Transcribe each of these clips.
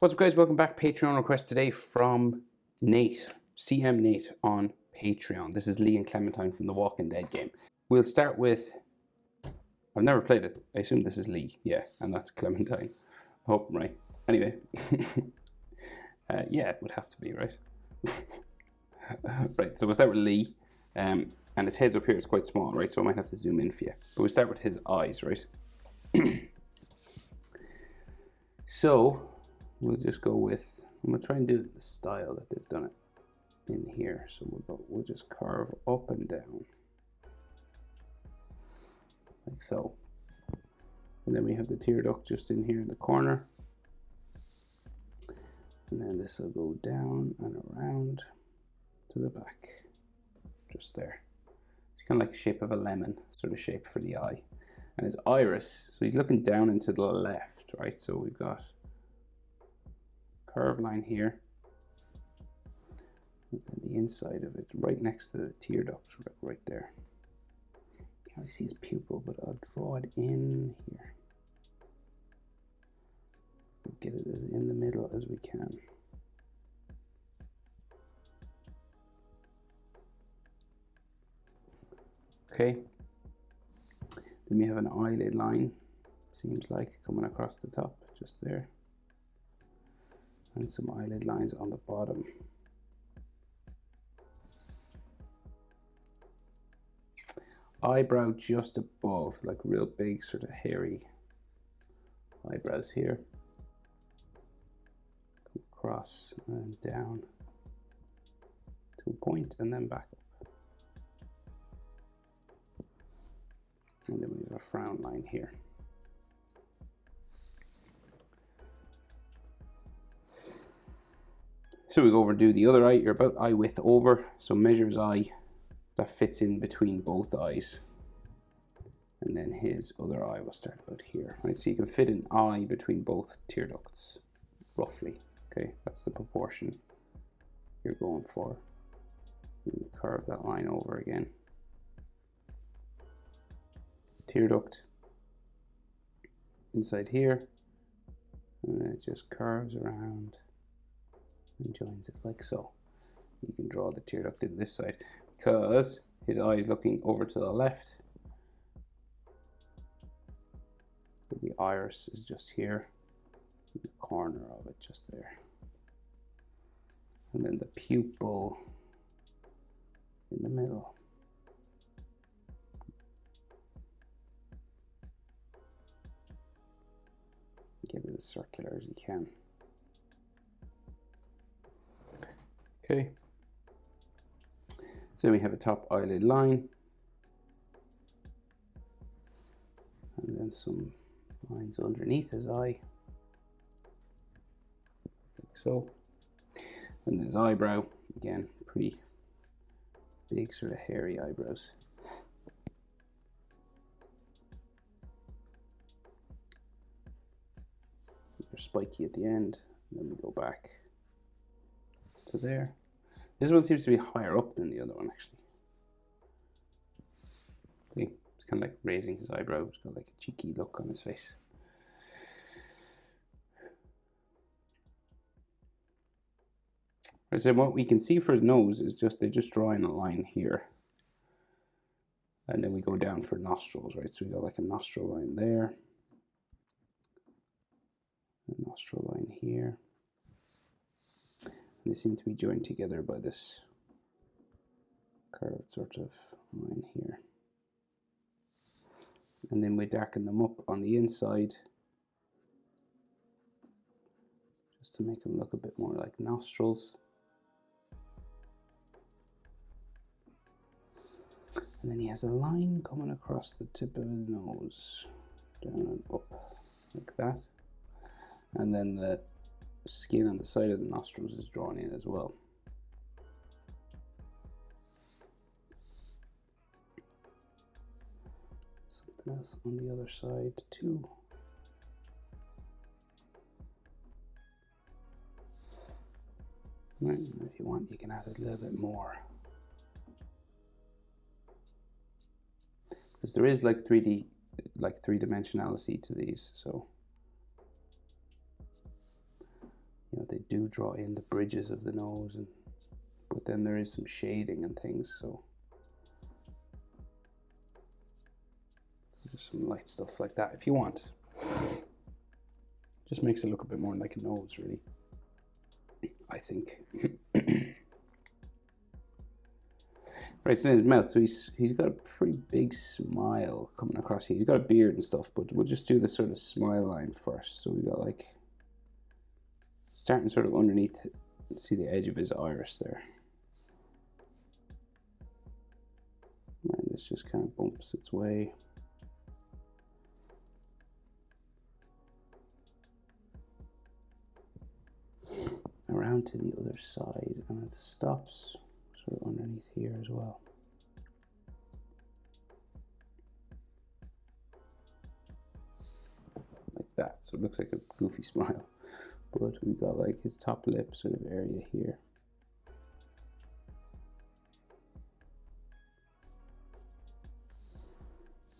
What's up, guys? Welcome back. Patreon request today from Nate, CM Nate on Patreon. This is Lee and Clementine from the Walking Dead game. We'll start with, I've never played it. I assume this is Lee, yeah, and that's Clementine. I hope I'm right. Anyway, yeah, it would have to be, right? Right, so we'll start with Lee, and his head's up here is quite small, right? So I might have to zoom in for you. But we'll start with his eyes, right? So we'll just go with, I'm gonna try and do it the style that they've done it in here. So we'll just carve up and down like so. And then we have the tear duct just in here in the corner. And then this will go down and around to the back, just there. It's kind of like the shape of a lemon sort of shape for the eye. And his iris, so he's looking down and to the left, right? So we've got curved line here, and then the inside of it right next to the tear duct, right there. You can't really see his pupil, but I'll draw it in here. Get it as in the middle as we can. Okay. Then we have an eyelid line, seems like, coming across the top, just there. And some eyelid lines on the bottom. Eyebrow just above, like real big, sort of hairy eyebrows here. Come across and down to a point and then back up. And then we have a frown line here. So we go over and do the other eye. You're about eye width over, so measure his eye that fits in between both eyes. And then his other eye will start about here, right? So you can fit an eye between both tear ducts, roughly. Okay, that's the proportion you're going for. You curve that line over again. Tear duct inside here, and then it just curves around and joins it like so. You can draw the tear duct in this side because his eye is looking over to the left. So the iris is just here, in the corner of it, just there. And then the pupil in the middle. Get it as circular as you can. Okay. So we have a top eyelid line. And then some lines underneath his eye. Like so. And his eyebrow, again, pretty big, sort of hairy eyebrows. They're spiky at the end, and then we go back to there. This one seems to be higher up than the other one, actually. See, it's kind of like raising his eyebrow. It's got like a cheeky look on his face. Right, so what we can see for his nose is they're just drawing a line here. And then we go down for nostrils, right? So we got like a nostril line there. A nostril line here. And they seem to be joined together by this curved sort of line here. And then we darken them up on the inside just to make them look a bit more like nostrils. And then he has a line coming across the tip of his nose, down and up, like that. And then the skin on the side of the nostrils is drawn in as well. Something else on the other side too. Right, and if you want, you can add a little bit more. Because there is like 3D, like three-dimensionality to these, so you know, they do draw in the bridges of the nose, but then there is some shading and things, so there's some light stuff like that if you want. Just makes it look a bit more like a nose, really, I think. Right, so in his mouth, so he's got a pretty big smile coming across here. He's got a beard and stuff, but we'll just do the sort of smile line first. So we got like, starting sort of underneath, see the edge of his iris there. And this just kind of bumps its way. Around to the other side, and it stops sort of underneath here as well. Like that, so it looks like a goofy smile. But we got like his top lip sort of area here.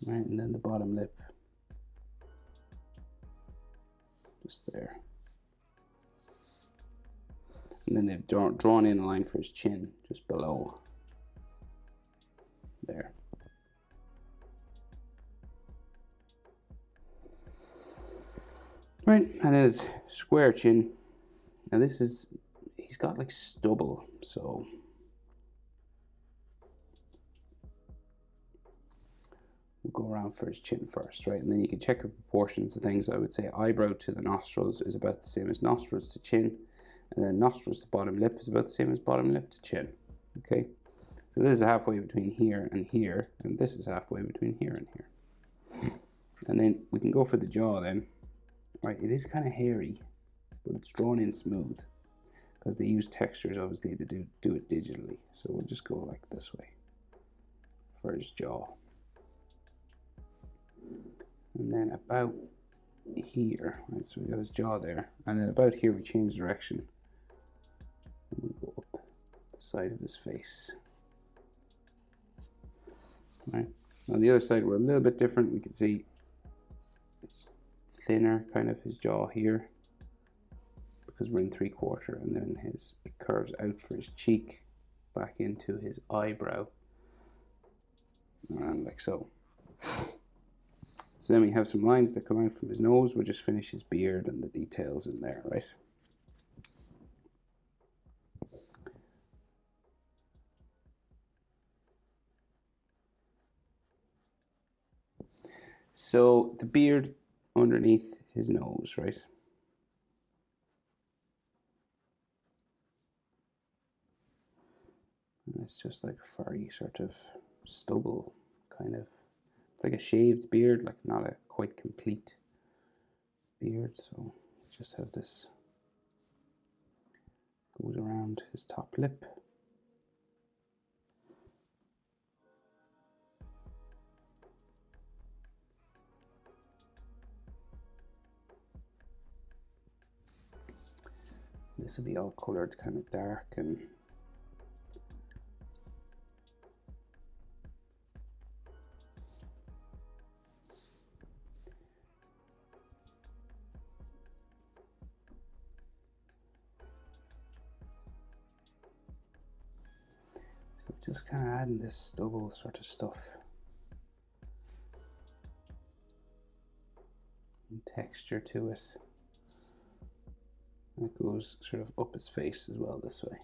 Right, and then the bottom lip. Just there. And then they've drawn in a line for his chin, just below. There. Right, and then his square chin. Now this is, he's got like stubble, so we'll go around for his chin first, right? And then you can check the proportions of things. I would say eyebrow to the nostrils is about the same as nostrils to chin. And then nostrils to bottom lip is about the same as bottom lip to chin. Okay, so this is halfway between here, and this is halfway between here and here. And then we can go for the jaw then. Right, it is kind of hairy, but it's drawn in smooth because they use textures obviously to do it digitally. So we'll just go like this way for his jaw. And then about here, right, so we got his jaw there, and then about here we change direction. We go up the side of his face. Right. On the other side, we're a little bit different. We can see it's thinner, kind of his jaw here, because we're in 3/4, and then it curves out for his cheek, back into his eyebrow, and like so. So then we have some lines that come out from his nose. We'll just finish his beard and the details in there, right? So the beard underneath his nose, right? And it's just like a furry sort of stubble, kind of. It's like a shaved beard, like not a quite complete beard. So we just have this, goes around his top lip. This will be all colored kind of dark, and so just kind of adding this stubble sort of stuff and texture to it. And it goes sort of up his face as well this way.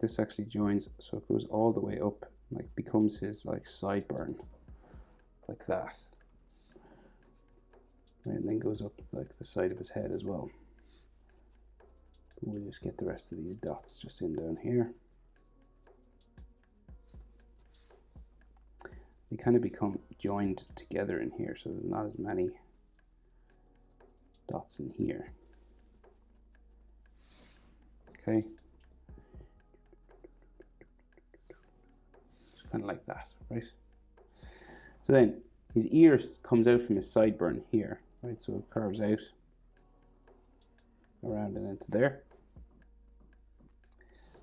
This actually joins, so it goes all the way up, like becomes his like sideburn, like that. Right, and then goes up like the side of his head as well. We'll just get the rest of these dots just in down here. They kind of become joined together in here, so there's not as many dots in here. Okay. Just kind of like that, right? So then his ear comes out from his sideburn here, right? So it curves out around and into there.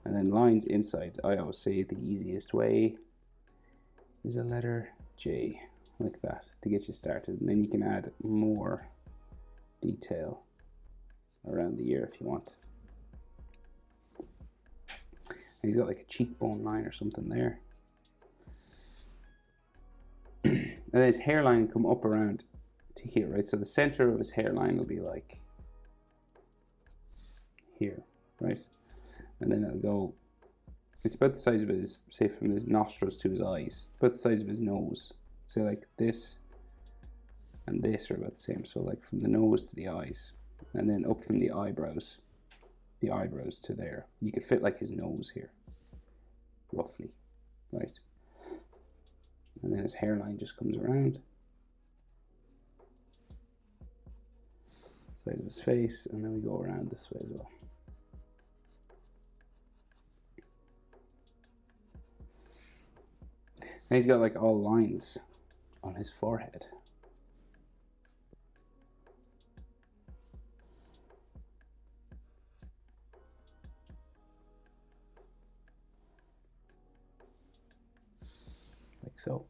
And then lines inside. I always say the easiest way is a letter J, like that, to get you started. And then you can add more detail around the ear if you want. And he's got like a cheekbone line or something there. And then his hairline come up around to here, right? So the center of his hairline will be like here, right? And then it'll go, it's about the size of his, say from his nostrils to his eyes. It's about the size of his nose. So like this and this are about the same. So like from the nose to the eyes, and then up from the eyebrows to there. You could fit like his nose here, roughly, right? And then his hairline just comes around. Side of his face, and then we go around this way as well. And he's got like all lines on his forehead. Like so.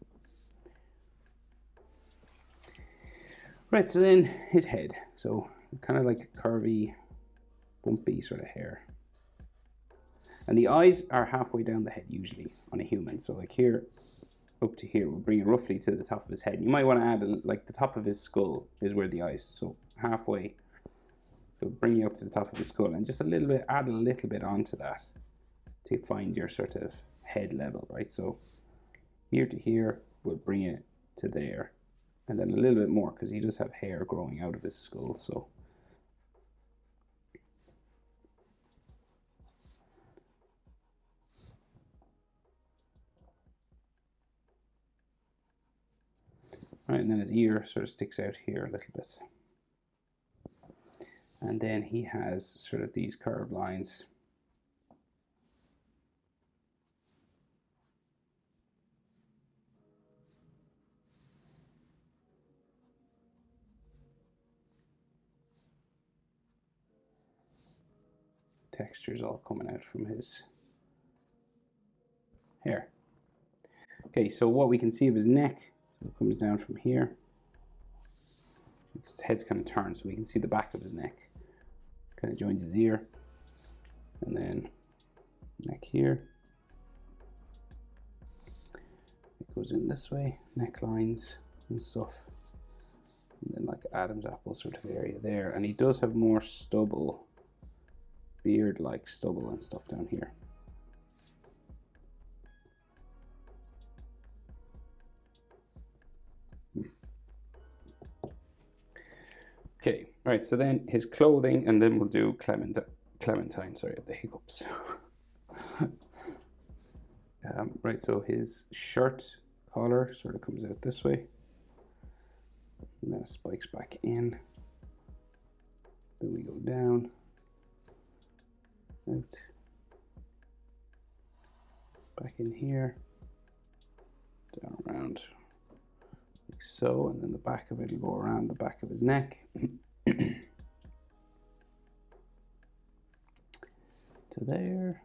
Right, so then his head. So kind of like a curvy, bumpy sort of hair. And the eyes are halfway down the head usually on a human. So like here, up to here, we'll bring it roughly to the top of his head. You might want to add, like the top of his skull is where the eyes, so halfway. So bring you up to the top of his skull and just a little bit, add a little bit onto that to find your sort of head level, right? So here to here, we'll bring it to there. And then a little bit more because he does have hair growing out of his skull, so. Right, and then his ear sort of sticks out here a little bit. And then he has sort of these curved lines. Textures all coming out from his hair. Okay, so what we can see of his neck, it comes down from here. His head's kind of turned, so we can see the back of his neck. Kind of joins his ear. And then neck here. It goes in this way, necklines and stuff. And then like Adam's apple sort of area there. And he does have more stubble, beard-like stubble and stuff down here. Okay, right, so then his clothing, and then we'll do Clementine, sorry, the hiccups. Right, so his shirt collar sort of comes out this way. And then it spikes back in. Then we go down, out, back in here, down around like so, and then the back of it will go around the back of his neck. To there.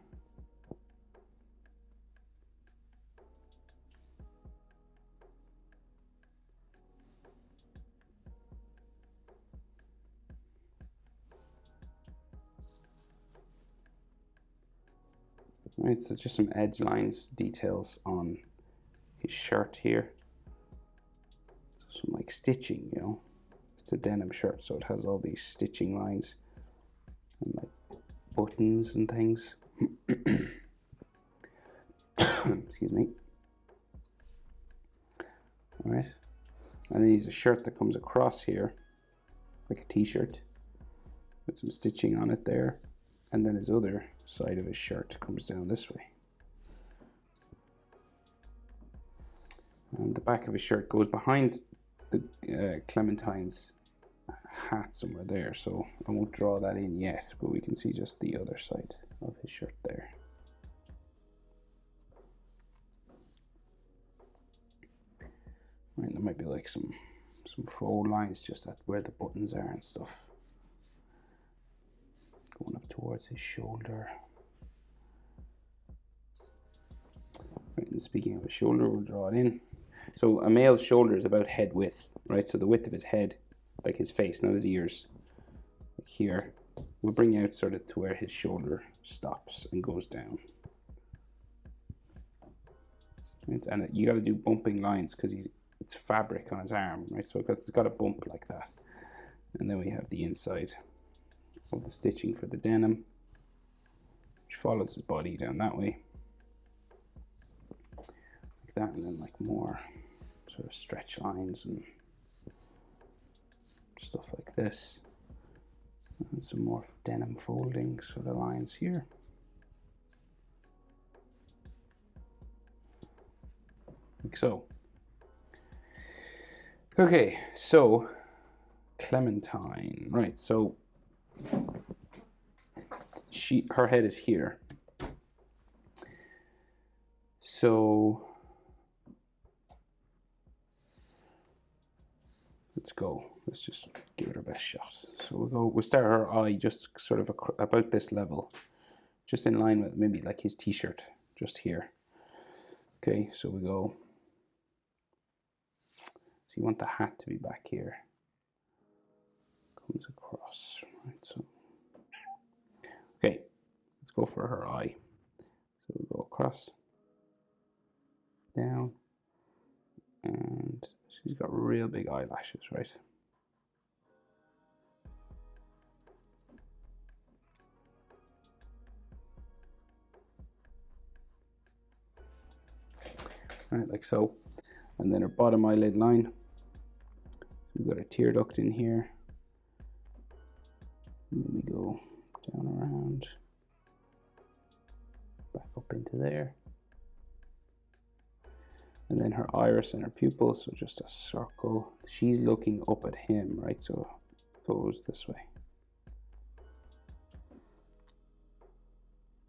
Right, so just some edge lines, details on his shirt here. So some like stitching, you know. It's a denim shirt, so it has all these stitching lines and like buttons and things. Excuse me. All right, and then he's a shirt that comes across here, like a t-shirt, with some stitching on it there, and then his other side of his shirt comes down this way. And the back of his shirt goes behind the Clementine's hat somewhere there, so I won't draw that in yet, but we can see just the other side of his shirt there. Right, there might be like some faux lines just at where the buttons are and stuff. Going up towards his shoulder. Right, and speaking of his shoulder, we'll draw it in. So a male's shoulder is about head width, right? So the width of his head, like his face, not his ears, like here. We'll bring out sort of to where his shoulder stops and goes down. Right? And you got to do bumping lines because it's fabric on his arm, right? So it's got a bump like that. And then we have the inside of the stitching for the denim, which follows his body down that way, like that, and then like more sort of stretch lines and stuff like this, and some more denim folding sort of lines here. Like so. Okay, so Clementine, right? So her head is here. So let's go. Let's just give it our best shot. So we'll start her eye just sort of about this level, just in line with maybe like his t-shirt, just here. Okay, so we go. So you want the hat to be back here. Comes across, right? So okay, let's go for her eye. So we'll go across, down, and she's got real big eyelashes, right? Right, like so. And then her bottom eyelid line. We've got a tear duct in here. And then we go down around, back up into there. And then her iris and her pupil, so just a circle. She's looking up at him, right? So it goes this way.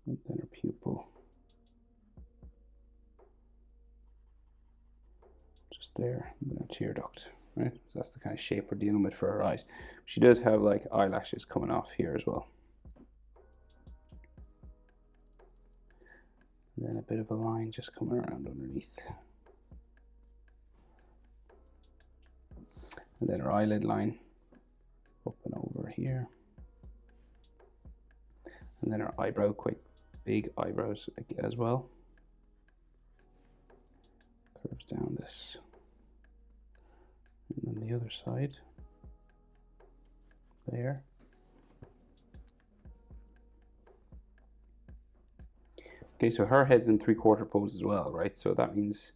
And then her pupil. Just there, and then her tear duct, right? So that's the kind of shape we're dealing with for her eyes. She does have like eyelashes coming off here as well. And then a bit of a line just coming around underneath. And then her eyelid line up and over here. And then her eyebrow, quite big eyebrows as well. Curves down this. And then the other side. There. Okay, so her head's in 3/4 pose as well, right? So that means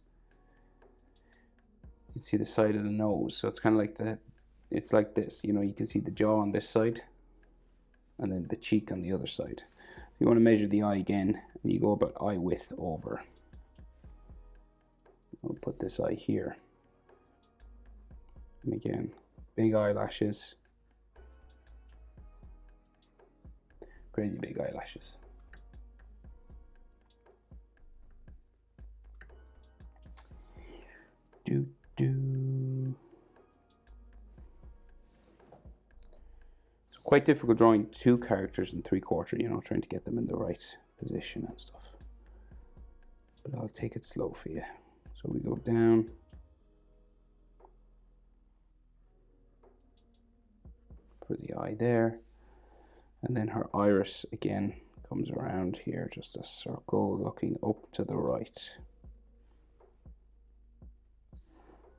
you can see the side of the nose. So it's kind of like it's like this, you know, you can see the jaw on this side and then the cheek on the other side. You want to measure the eye again, and you go about eye width over. I'll put this eye here. And again, big eyelashes. Crazy big eyelashes. It's quite difficult drawing two characters in 3/4, you know, trying to get them in the right position and stuff. But I'll take it slow for you. So we go down. For the eye there. And then her iris again comes around here, just a circle looking up to the right.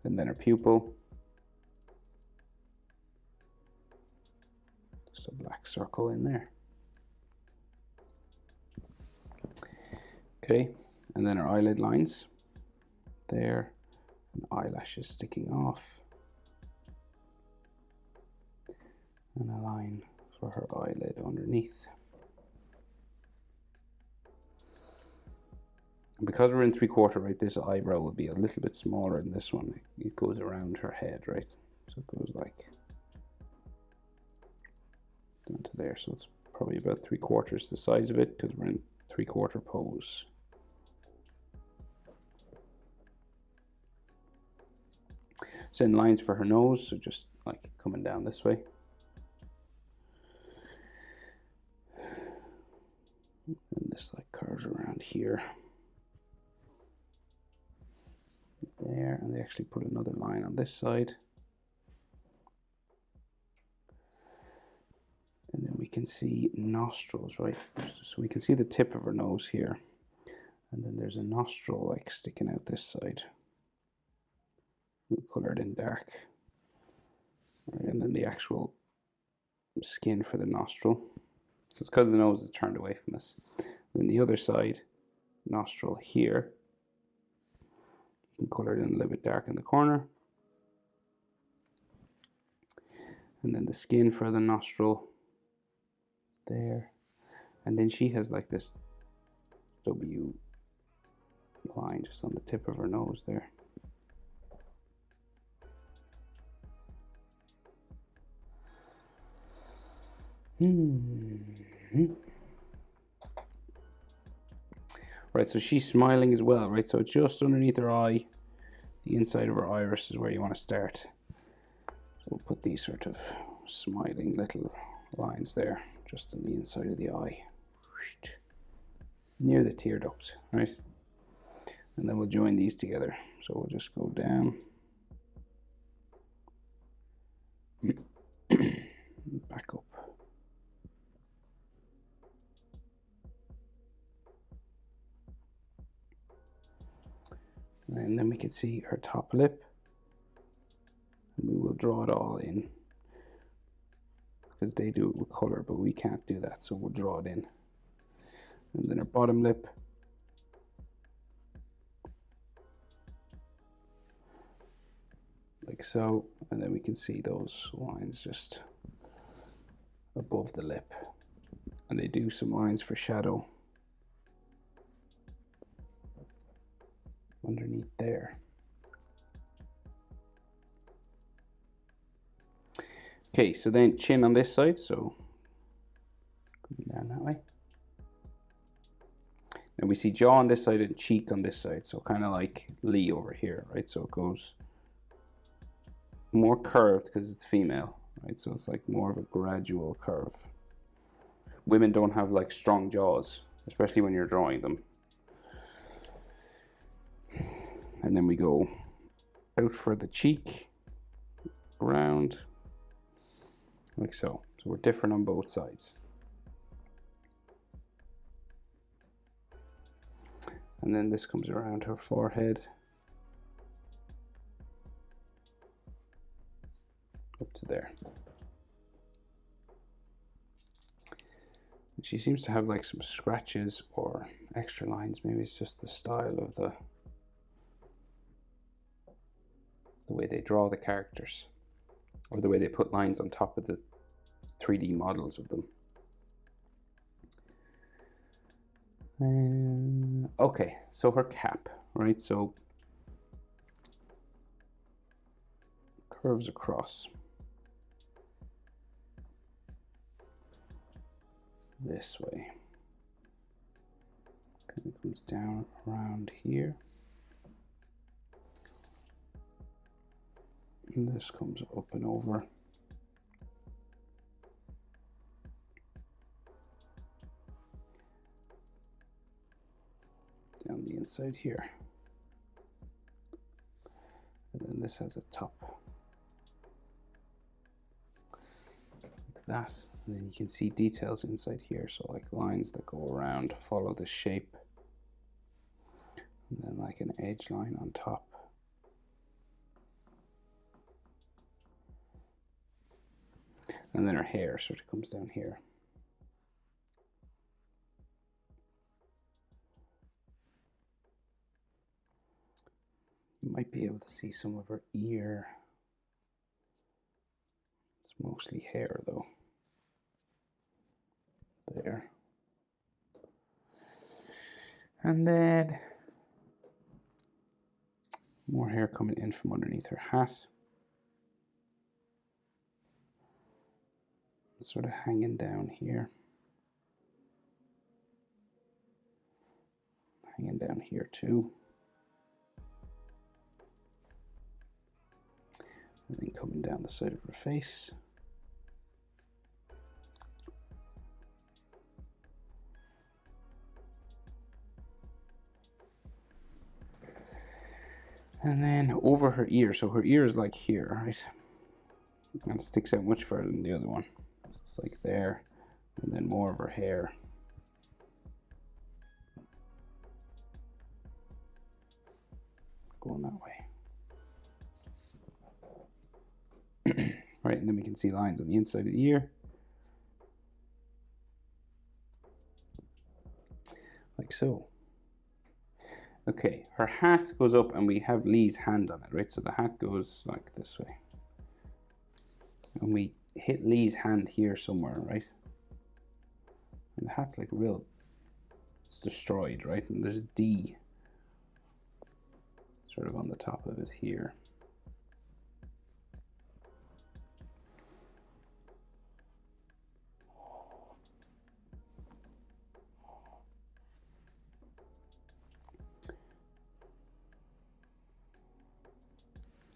And then her pupil. Just a black circle in there. Okay, and then her eyelid lines. There, and eyelashes sticking off. And a line for her eyelid underneath. And because we're in 3/4, right, this eyebrow will be a little bit smaller than this one. It goes around her head, right? So it goes like down to there. So it's probably about 3/4 the size of it because we're in 3/4 pose. Send lines for her nose, so just like coming down this way. And this like curves around here. There, and they actually put another line on this side. can see nostrils, right? So we can see the tip of her nose here. And then there's a nostril like sticking out this side. We'll color it in dark. Right, and then the actual skin for the nostril. So it's because the nose is turned away from us. Then the other side, nostril here. You can color it in a little bit dark in the corner. And then the skin for the nostril there. And then she has like this W line just on the tip of her nose there. Right, so she's smiling as well, right? So just underneath her eye, the inside of her iris is where you want to start. So we'll put these sort of smiling little lines there, just on the inside of the eye, near the tear duct, right? And then we'll join these together. So we'll just go down, back up. And then we can see her top lip. And we will draw it all in. Because they do it with color, but we can't do that, so we'll draw it in. And then her bottom lip. Like so. And then we can see those lines just above the lip. And they do some lines for shadow underneath there. Okay, so then chin on this side, so down that way. And we see jaw on this side and cheek on this side, so kind of like Lee over here, right? So it goes more curved because it's female, right? So it's like more of a gradual curve. Women don't have like strong jaws, especially when you're drawing them. And then we go out for the cheek, around, like so. So we're different on both sides. And then this comes around her forehead, up to there. And she seems to have like some scratches or extra lines. Maybe it's just the style of the way they draw the characters, or the way they put lines on top of the 3D models of them. Okay, so her cap, right? So curves across this way. Kind of comes down around here. And this comes up and over. Down the inside here. And then this has a top. Like that. And then you can see details inside here. So like lines that go around, follow the shape. And then like an edge line on top. And then her hair sort of comes down here. You might be able to see some of her ear. It's mostly hair though. There. And then more hair coming in from underneath her hat. Sort of hanging down here. Hanging down here too. And then coming down the side of her face. And then over her ear. So her ear is like here, right? And it sticks out much further than the other one. It's like there. and then more of her hair. Going that way. Right, and then we can see lines on the inside of the ear. Like so. Okay, her hat goes up and we have Lee's hand on it, right? So the hat goes like this way. And we hit Lee's hand here somewhere, right? And the hat's like real, it's destroyed, right? And there's a D sort of on the top of it here.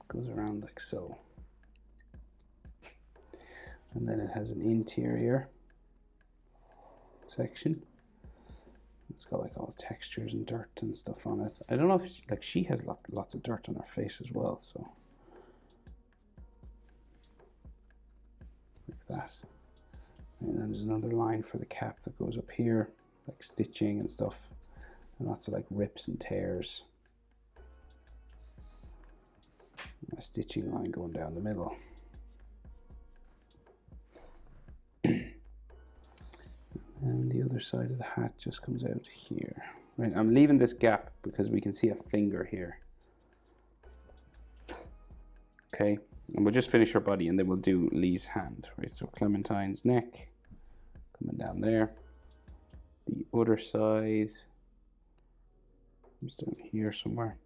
Goes around like so. And then it has an interior section. It's got like all textures and dirt and stuff on it. I don't know if she has lots of dirt on her face as well, so like that. And then there's another line for the cap that goes up here, like stitching and stuff, and lots of like rips and tears. A stitching line going down the middle. And the other side of the hat just comes out here. Right, I'm leaving this gap because we can see a finger here. Okay, and we'll just finish her body and then we'll do Lee's hand. Right, so Clementine's neck coming down there. The other side is down here somewhere.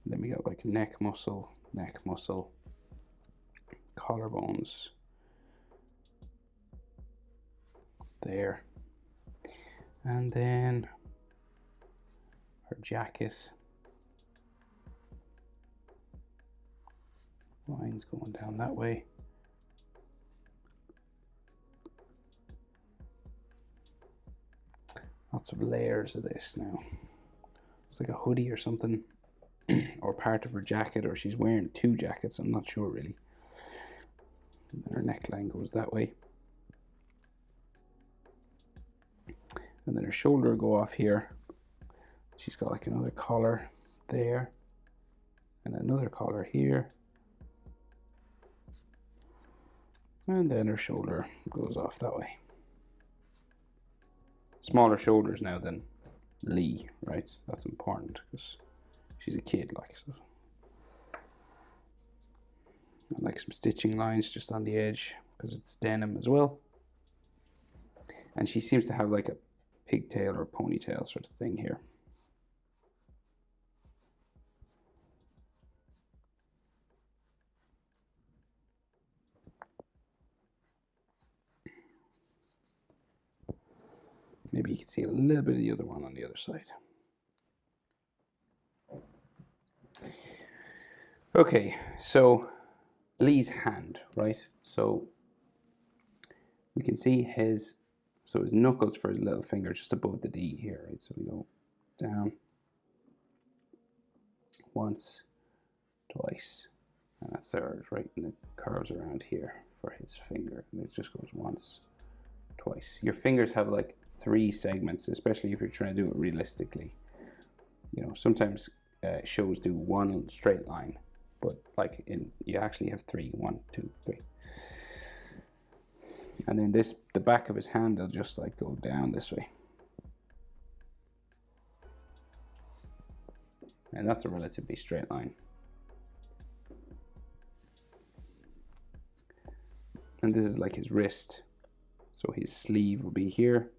And then we got like neck muscle, collarbones there, and then her jacket, lines going down that way. Lots of layers of this now. It's like a hoodie or something. Or part of her jacket, or she's wearing two jackets, I'm not sure really. And then her neckline goes that way. And then her shoulder will go off here. She's got like another collar there. And another collar here. And then her shoulder goes off that way. Smaller shoulders now than Lee, right? That's important because she's a kid, like so. And like some stitching lines just on the edge because it's denim as well. And she seems to have like a pigtail or ponytail sort of thing here. Maybe you can see a little bit of the other one on the other side. Okay, so Lee's hand, right? So we can see his knuckles for his little finger just above the D here, right? So we go down once, twice, and a third, right? And it curves around here for his finger, and it just goes once, twice. Your fingers have like 3 segments, especially if you're trying to do it realistically. You know, sometimes shows do 1 straight line, but like you actually have 3, 1, 2, 3. And then the back of his hand will just like go down this way. And that's a relatively straight line. And this is like his wrist. So his sleeve will be here.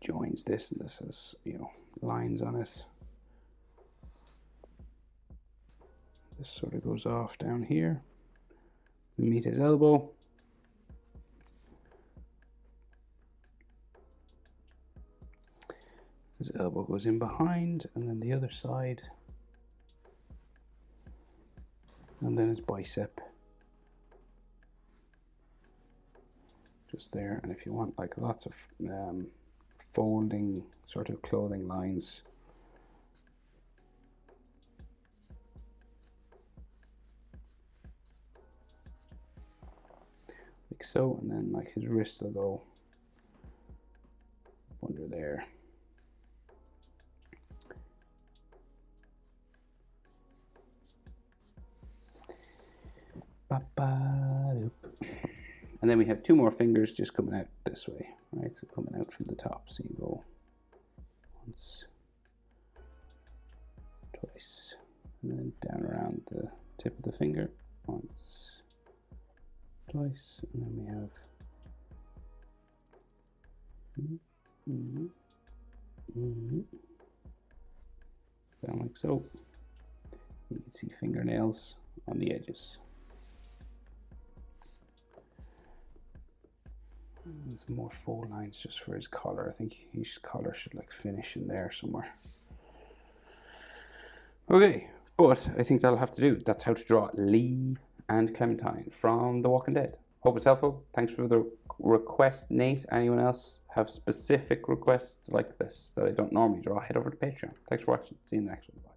Joins this, and this has, you know, lines on it. This sort of goes off down here. We meet his elbow. His elbow goes in behind, and then the other side. And then his bicep. Just there, and if you want like lots of folding sort of clothing lines, like so, and then like his wrist will go under there. And then we have 2 more fingers just coming out this way, right? So coming out from the top. So you go once, twice, and then down around the tip of the finger. Once, twice, and then we have down like so. You can see fingernails on the edges. There's some more fold lines just for his collar. I think his collar should like finish in there somewhere. Okay, but I think that'll have to do. That's how to draw Lee and Clementine from The Walking Dead. Hope it's helpful. Thanks for the request, Nate. Anyone else have specific requests like this that I don't normally draw? Head over to Patreon. Thanks for watching. See you in the next one. Bye.